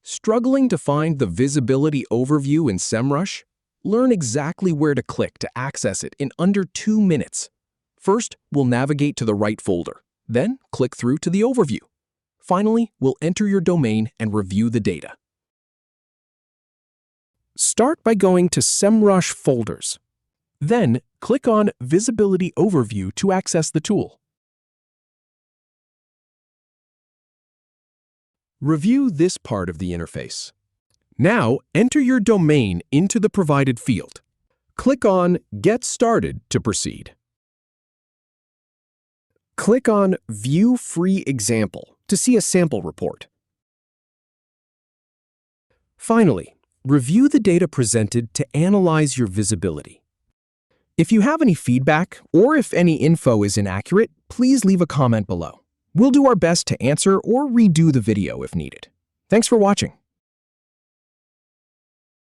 Struggling to find the visibility overview in Semrush? Learn exactly where to click to access it in under 2 minutes. First, we'll navigate to the right folder. Then, click through to the overview. Finally, we'll enter your domain and review the data. Start by going to Semrush Folders. Then, click on Visibility Overview to access the tool. Review this part of the interface. Now, enter your domain into the provided field. Click on Get Started to proceed. Click on View Free Example to see a sample report. Finally, review the data presented to analyze your visibility. If you have any feedback or if any info is inaccurate, please leave a comment below. We'll do our best to answer or redo the video if needed. Thanks for watching.